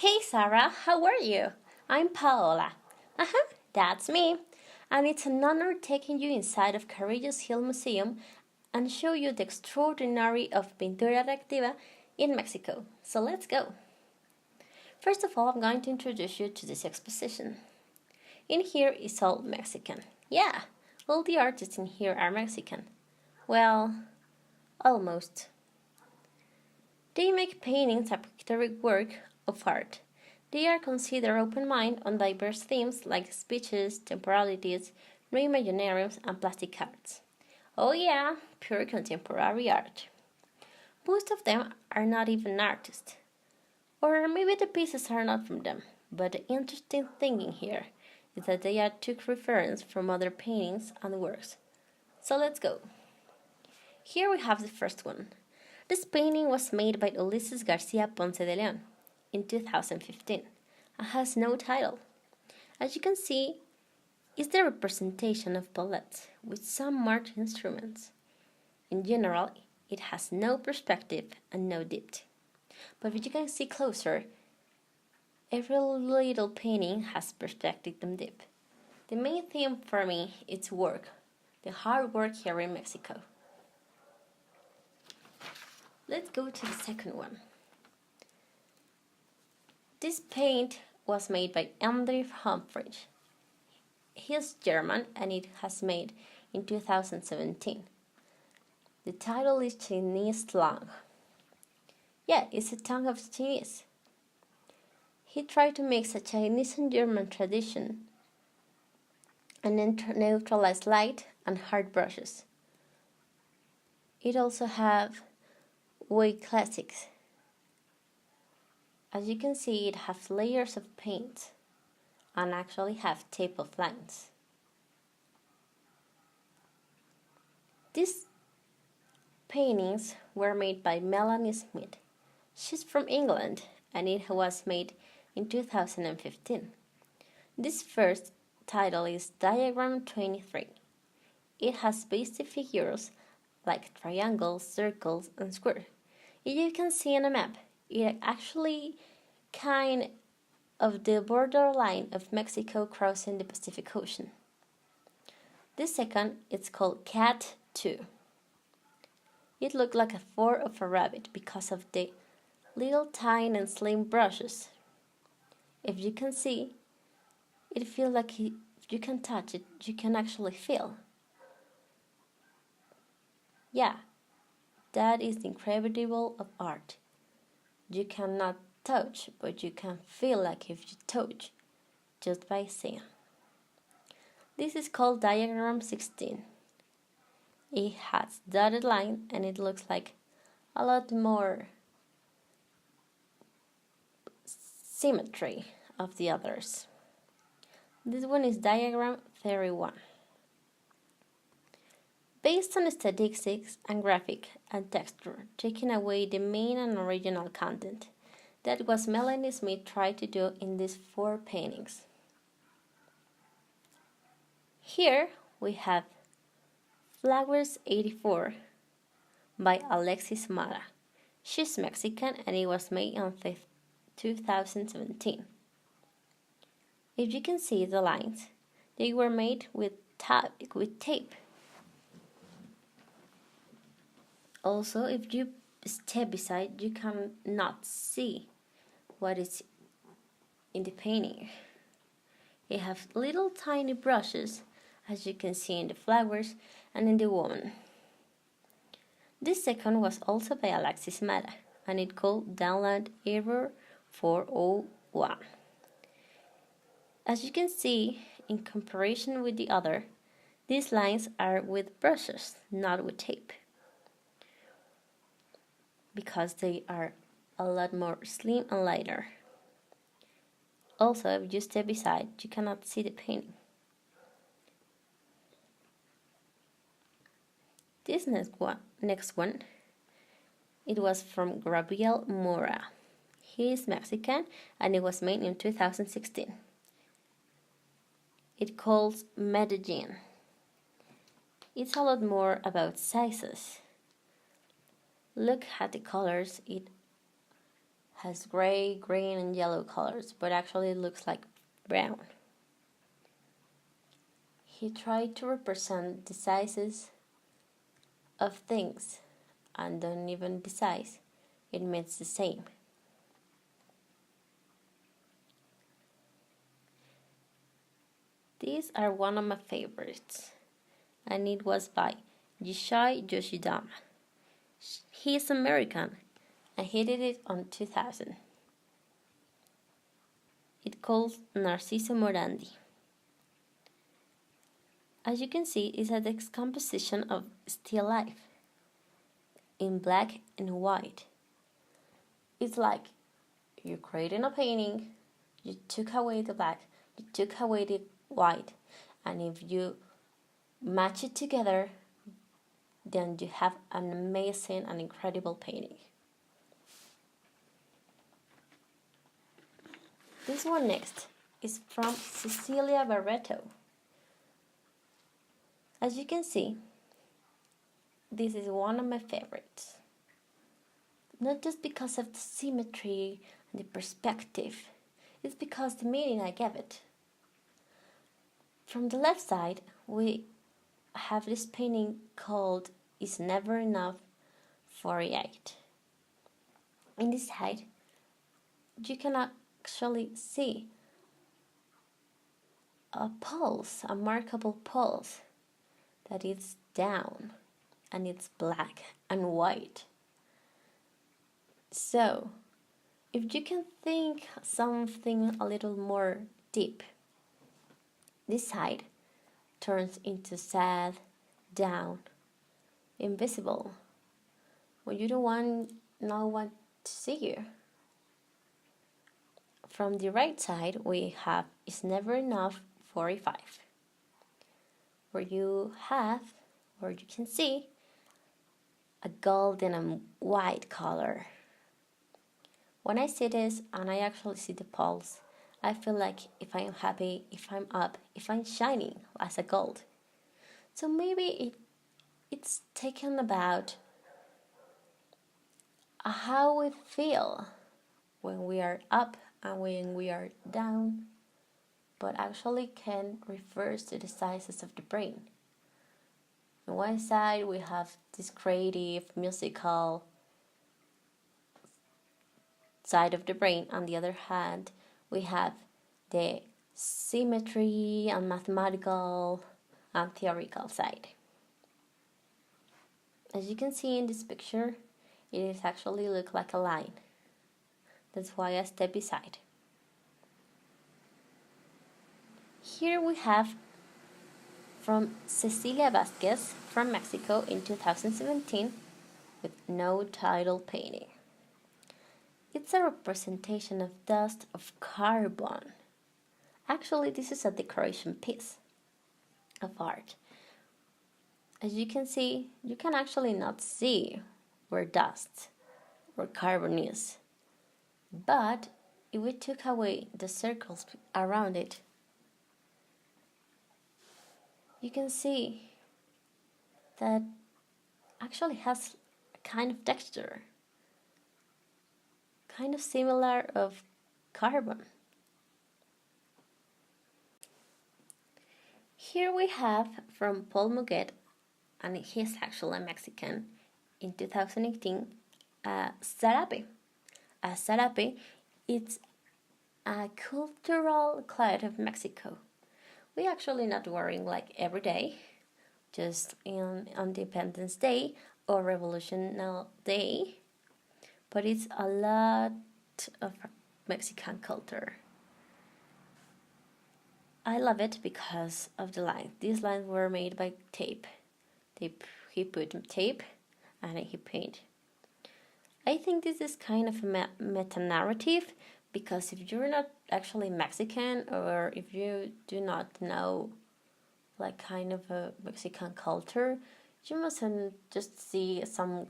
Hey Sarah, how are you? I'm Paola. That's me. And it's an honor taking you inside of Carrillo's Hill Museum and show you the extraordinary of Pintura Reactiva in Mexico. So let's go. First of all, I'm going to introduce you to this exposition. In here is all Mexican. Yeah, all the artists in here are Mexican. Well, almost. They make paintings a pictorial work of art. They are considered open-minded on diverse themes like speeches, temporalities, new imaginariums, and plastic arts. Oh yeah, pure contemporary art. Most of them are not even artists. Or maybe the pieces are not from them. But the interesting thing in here is that they took reference from other paintings and works. So let's go. Here we have the first one. This painting was made by Ulises Garcia Ponce de Leon in 2015 and has no title. As you can see, it's the representation of palettes with some marked instruments. In general, it has no perspective and no depth. But if you can see closer, every little painting has perspective and depth. The main theme for me is work, the hard work here in Mexico. Let's go to the second one. This paint was made by Andrew Humphreys. He is German and it has made in 2017. The title is Chinese Tongue. Yeah, it's a tongue of Chinese. He tried to mix a Chinese and German tradition and then neutralize light and hard brushes. It also have way classics. As you can see, it has layers of paint and actually have tape of lines. These paintings were made by Melanie Smith. She's from England and it was made in 2015. This first title is Diagram 23. It has basic figures like triangles, circles, and squares. If you can see on a map, it actually kind of the borderline of Mexico crossing the Pacific Ocean. The second is called Cat 2. It looked like a fur of a rabbit because of the little tiny and slim brushes. If you can see, it feels like if you can touch it, you can actually feel. Yeah, that is the incredible of art. You cannot touch, but you can feel like if you touch, just by seeing. This is called Diagram 16. It has dotted line and it looks like a lot more symmetry of the others. This one is Diagram 31. Based on statistics and graphic and texture, taking away the main and original content. That was Melanie Smith tried to do in these 4 paintings. Here we have Flowers 84 by Alexis Mara. She's Mexican and it was made in 2017. If you can see the lines, they were made with tape. Also, if you step beside, you cannot see what is in the painting. It has little tiny brushes, as you can see in the flowers and in the woman. This second was also by Alexis Mara, and it called Download Error 401. As you can see, in comparison with the other, these lines are with brushes, not with tape, because they are a lot more slim and lighter. Also, if you step beside, you cannot see the painting. This next one, it was from Gabriel Mora. He is Mexican and it was made in 2016. It calls Medellin. It's a lot more about sizes. Look at the colors it has gray, green, and yellow colors, but actually it looks like brown. He tried to represent the sizes of things, and don't even the size, it means the same. These are one of my favorites, and it was by Yishai Yoshidama. He is American, and he did it on 2000. It calls Narciso Morandi. As you can see, it's a decomposition of still life in black and white. It's like you're creating a painting, you took away the black, you took away the white, and if you match it together, then you have an amazing and incredible painting. This one next is from Cecilia Barreto. As you can see, this is one of my favorites. Not just because of the symmetry and the perspective, it's because the meaning I gave it. From the left side, we have this painting called Is Never Enough 48. In this side, you can actually see a pulse, a markable pulse, that is down, and it's black and white. So, if you can think something a little more deep, this side turns into sad, down, invisible, when you don't want no one to see you. From the right side, we have Is Never Enough 45, where you can see a golden and white color. When I see this and I actually see the pulse, I feel like if I am happy, if I'm up, if I'm shining as a gold. So maybe it's taken about how we feel when we are up and when we are down, but actually can refer to the sizes of the brain. On one side, we have this creative, musical side of the brain. On the other hand, we have the symmetry and mathematical and theoretical side. As you can see in this picture, it is actually look like a line. That's why I step beside. Here we have from Cecilia Vasquez from Mexico in 2017 with No Title Painting. It's a representation of dust of carbon. Actually, this is a decoration piece of art. As you can see, you can actually not see where dust or carbon is. But if we took away the circles around it, you can see that actually has a kind of texture, kind of similar of carbon. Here we have from Paul Muguet, and he's actually a Mexican, in 2018, Zarape. A Zarape, it's a cultural cloth of Mexico. We actually not wearing like every day, just in Independence Day or Revolutionary Day, but it's a lot of Mexican culture. I love it because of the lines. These lines were made by tape. He put tape and he paint. I think this is kind of a meta-narrative, because if you're not actually Mexican, or if you do not know like kind of a Mexican culture, you mustn't just see some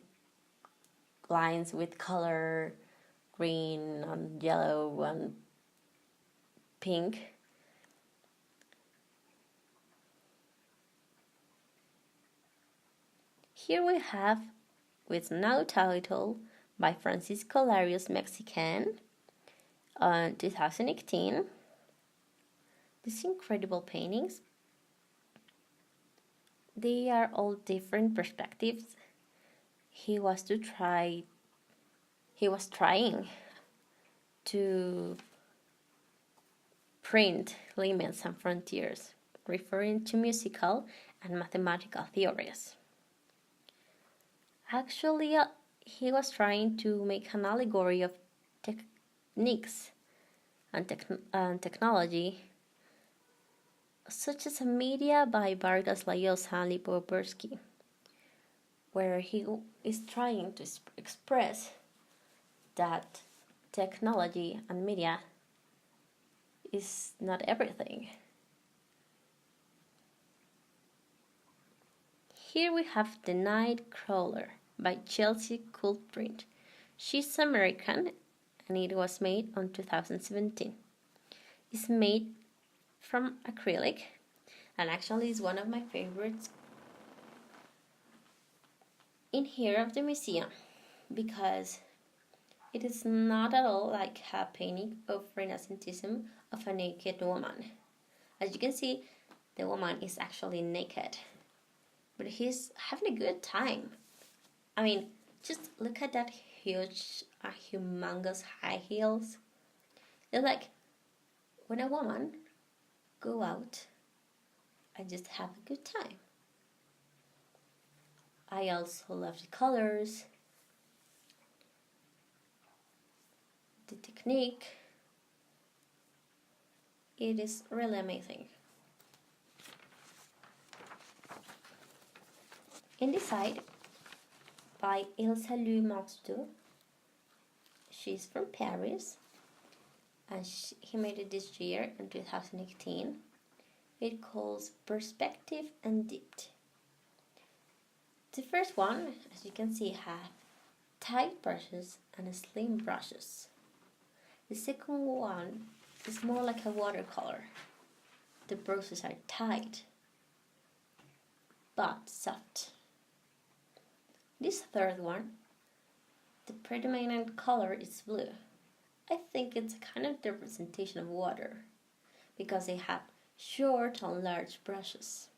lines with color, green and yellow and pink. Here we have, with no title, by Francisco Larios Mexican in 2018. These incredible paintings, they are all different perspectives. He was trying to print limits and frontiers, referring to musical and mathematical theories. Actually, he was trying to make an allegory of techniques and technology, such as a media by Vargas Llosa and Lipovetsky, where he is trying to express that technology and media is not everything. Here we have The Night Crawler by Chelsea Coolprint. She's American and it was made on 2017. It's made from acrylic and actually is one of my favorites in here of the museum because it is not at all like a painting of Renaissantism of a naked woman. As you can see, the woman is actually naked, but he's having a good time. I mean, just look at that humongous high heels. It's like when a woman go out and just have a good time. I also love the colors, the technique. It is really amazing. In this side, by Ilsa Lu Monsteau. She's from Paris, and he made it this year in 2018. It calls Perspective and Depth. The first one, as you can see, have tight brushes and slim brushes. The second one is more like a watercolor. The brushes are tight but soft. This third one, the predominant color is blue. I think it's kind of the representation of water because they have short and large brushes.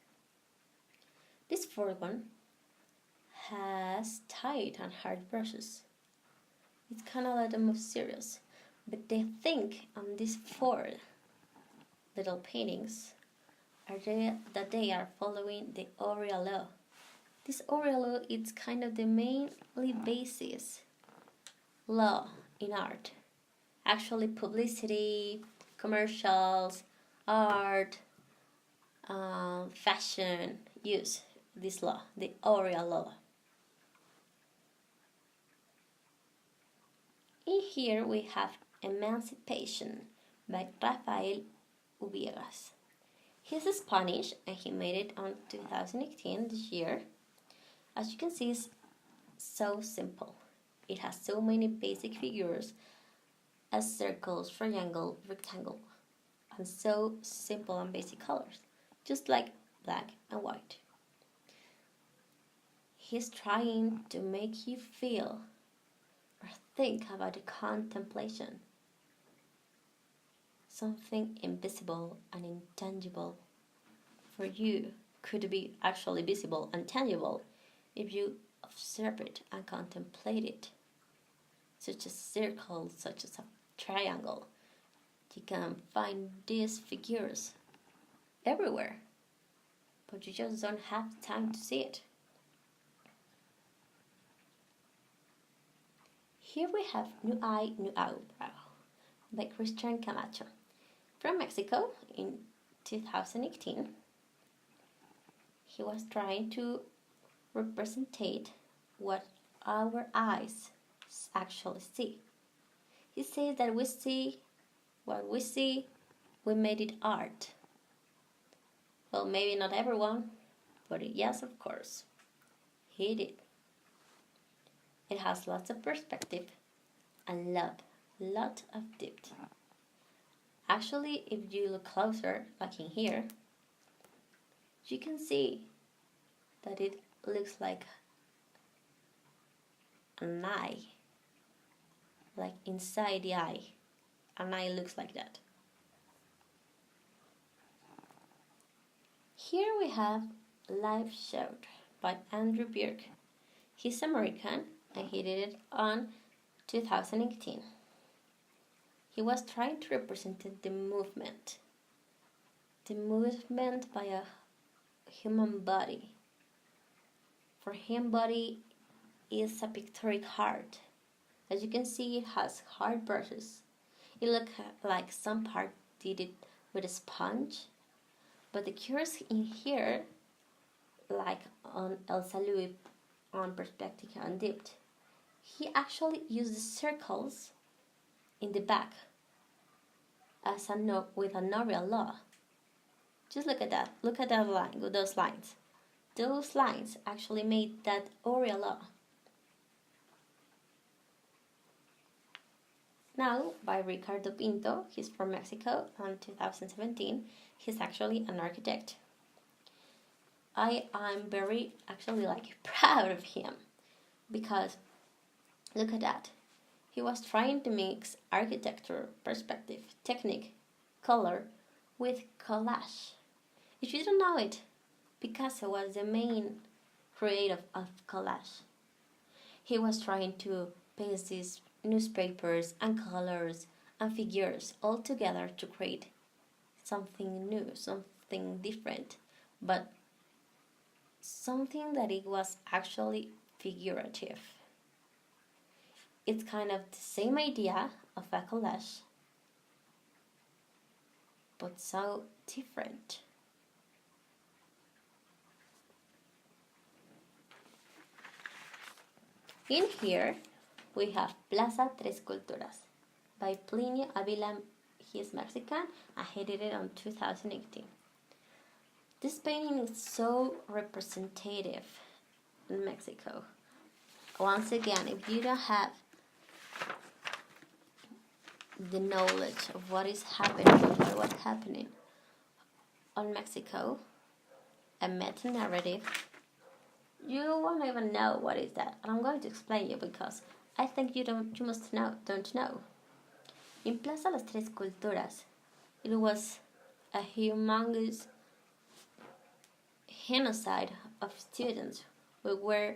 This fourth one has tight and hard brushes. It's kind of like the most serious, but they think on these four little paintings that they are following the Aurea law. This Aurea law is kind of the mainly basis law in art. Actually, publicity, commercials, art, fashion use this law, the Aurea law. In here we have Emancipation by Rafael Ubiegas. He's Spanish and he made it on 2018 this year. As you can see, it's so simple. It has so many basic figures as circles, triangle, rectangle, and so simple and basic colors, just like black and white. He's trying to make you feel or think about the contemplation. Something invisible and intangible for you could be actually visible and tangible if you observe it and contemplate it, such as circles, such as a triangle. You can find these figures everywhere, but you just don't have time to see it. Here we have New Eye, New Eyebrow by Christian Camacho. From Mexico in 2018, he was trying to represent what our eyes actually see. He says that we see what we see, we made it art. Well, maybe not everyone, but yes, of course, he did. It has lots of perspective and lot of depth. Actually, if you look closer, like in here, you can see that it looks like an eye. like inside the eye. An eye looks like that. Here we have Live Showed by Andrew Birk. He's American and he did it on 2018. He was trying to represent the movement by a human body. For him, body is a pictorial heart. As you can see, it has hard brushes. It looks like some part did it with a sponge, but the curves in here, like on Elsa Louis on Perspective and Dipped, he actually used the circles in the back as a no with an Oriel law. Just look at that. Look at that line with those lines. Those lines actually made that Oriel law. Now, by Ricardo Pinto, he's from Mexico, in 2017. He's actually an architect. I'm very actually proud of him because look at that. He was trying to mix architecture, perspective, technique, color with collage. If you don't know it, Picasso was the main creator of collage. He was trying to paste these newspapers and colors and figures all together to create something new, something different, but something that it was actually figurative. It's kind of the same idea of a collage, but so different. In here, we have Plaza Tres Culturas by Plinio Avila. He is Mexican and he did it on 2018. This painting is so representative in Mexico. Once again, if you don't have the knowledge of what is happening or what's happening on Mexico, a meta-narrative, you won't even know what is that. And I'm going to explain you because I think you don't know. In Plaza Las Tres Culturas, it was a humongous genocide of students who were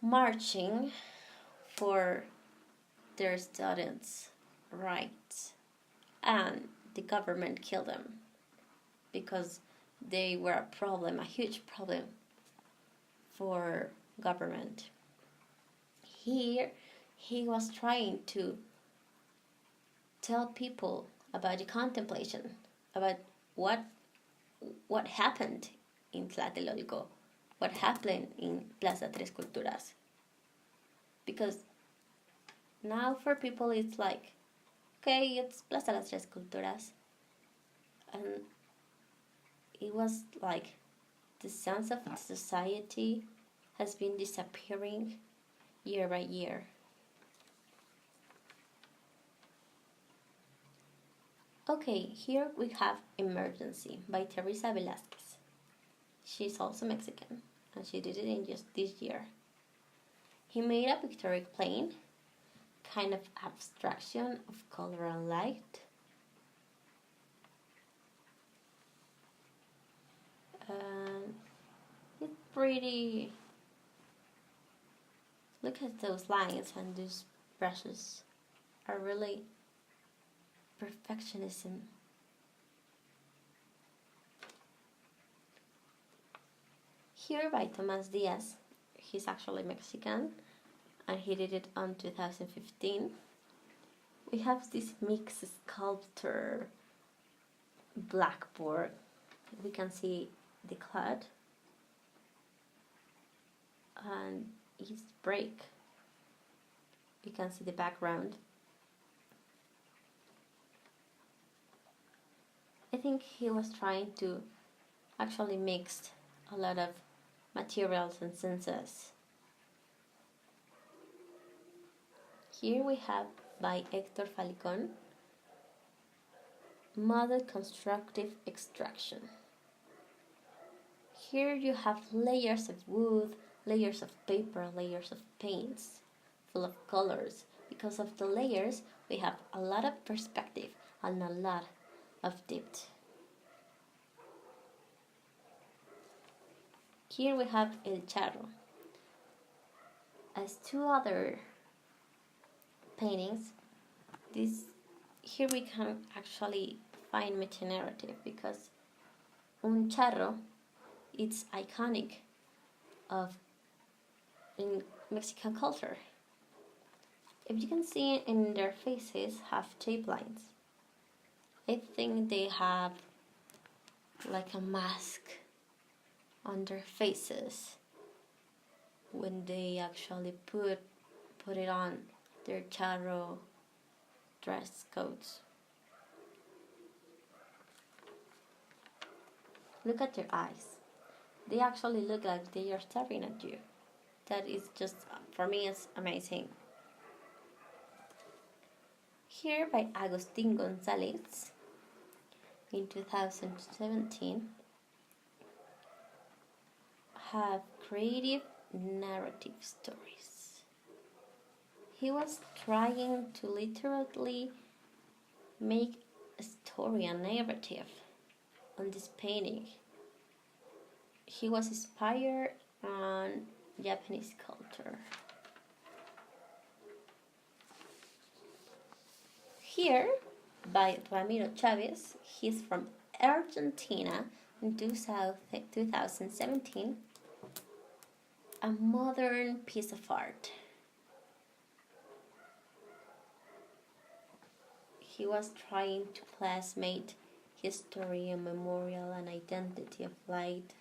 marching for their students' rights, and the government killed them because they were a problem, a huge problem for government. Here, he was trying to tell people about the contemplation, about what happened in Tlatelolco, what happened in Plaza Tres Culturas. Because now for people it's like, okay, it's Plaza Las Tres Culturas. And it was like the sense of society has been disappearing year by year. Okay, here we have Emergency by Teresa Velázquez. She's also Mexican, and she did it in just this year. He made a pictorial plane, kind of abstraction of color and light. And it's pretty. Look at those lines and those brushes are really perfectionism. Here by Tomas Diaz, he's actually Mexican and he did it on 2015. We have this mixed sculpture blackboard. We can see the cloud and its break. You can see the background. I think he was trying to actually mix a lot of materials and senses. Here we have by Héctor Falcón, Model Constructive Extraction. Here you have layers of wood, layers of paper, layers of paints full of colors. Because of the layers, we have a lot of perspective and a lot of depth. Here we have El Charro. As two other paintings, here we can actually find meta-narrative, because un charro, it's iconic in Mexican culture. If you can see in their faces have shape lines. I think they have like a mask on their faces when they actually put it on their charro dress coats. Look at their eyes. They actually look like they are staring at you. That is just, for me, it's amazing. Here by Agustin Gonzalez in 2017 have creative narrative stories. He was trying to literally make a story, a narrative on this painting. He was inspired on Japanese culture. Here, by Ramiro Chavez, he's from Argentina in 2017, a modern piece of art. He was trying to plasmate history and memorial and identity of light.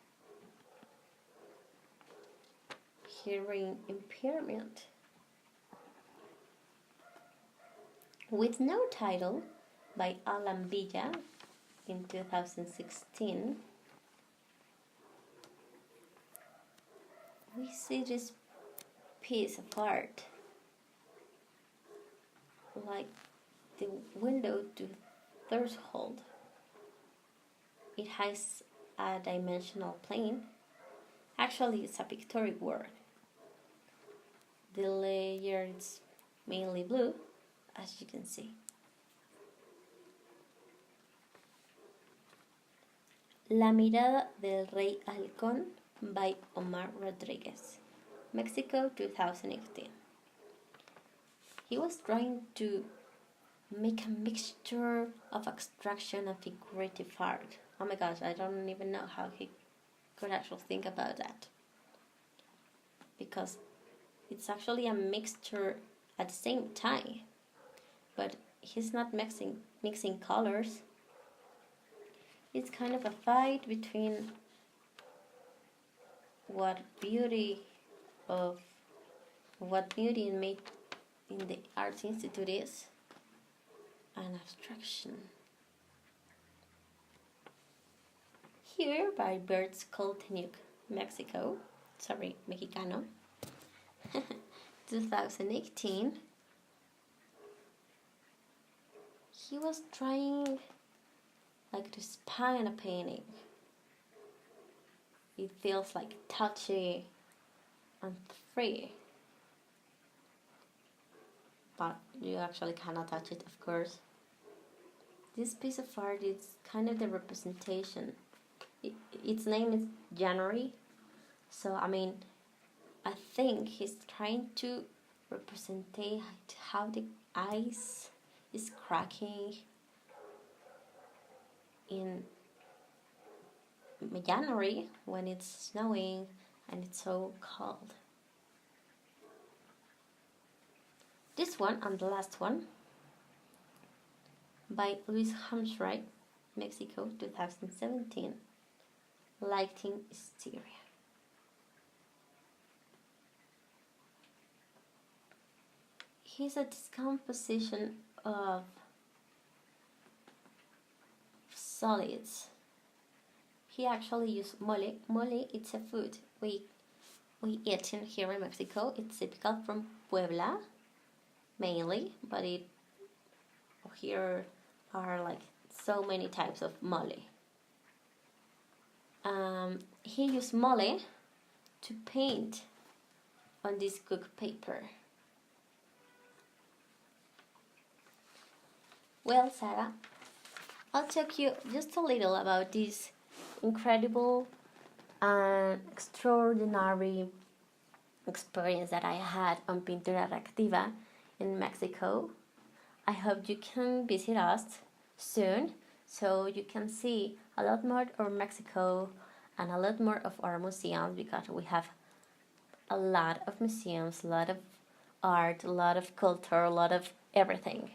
Here in Impairment. With no title, by Alan Villa in 2016, we see this piece of art like the window to threshold. It has a dimensional plane. Actually, it's a pictorial work. The layer is mainly blue, as you can see. La mirada del Rey Halcón by Omar Rodriguez, Mexico 2018. He was trying to make a mixture of abstraction and figurative art. Oh my gosh, I don't even know how he could actually think about that. Because it's actually a mixture at the same time. But he's not mixing colors. It's kind of a fight between what beauty in the Art Institute is and abstraction. Here by Bertz Kolteniuk, Mexicano, 2018. He was trying to spy on a painting. It feels like touchy and free. But you actually cannot touch it, of course. This piece of art is kind of the representation. Its name is January. So, I think he's trying to represent how the ice is cracking in January when it's snowing and it's so cold. This one and the last one by Luis Hamschreich, Mexico 2017, Lighting Hysteria. Here's a decomposition of solids. He actually used mole. Mole, it's a food we eat in here in Mexico. It's typical from Puebla, mainly, but here are so many types of mole. He used mole to paint on this cooked paper. Well, Sarah, I'll talk you just a little about this incredible and extraordinary experience that I had on Pintura Activa in Mexico. I hope you can visit us soon so you can see a lot more of Mexico and a lot more of our museums, because we have a lot of museums, a lot of art, a lot of culture, a lot of everything.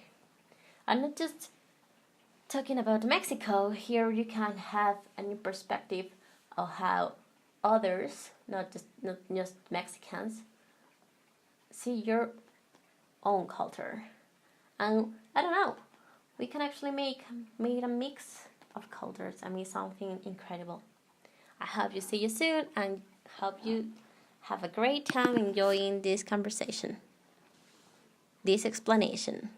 I'm not just talking about Mexico. Here you can have a new perspective of how others, not just Mexicans, see your own culture. And I don't know, we can actually make a mix of cultures and make something incredible. I hope you see you soon and hope you have a great time enjoying this conversation, this explanation.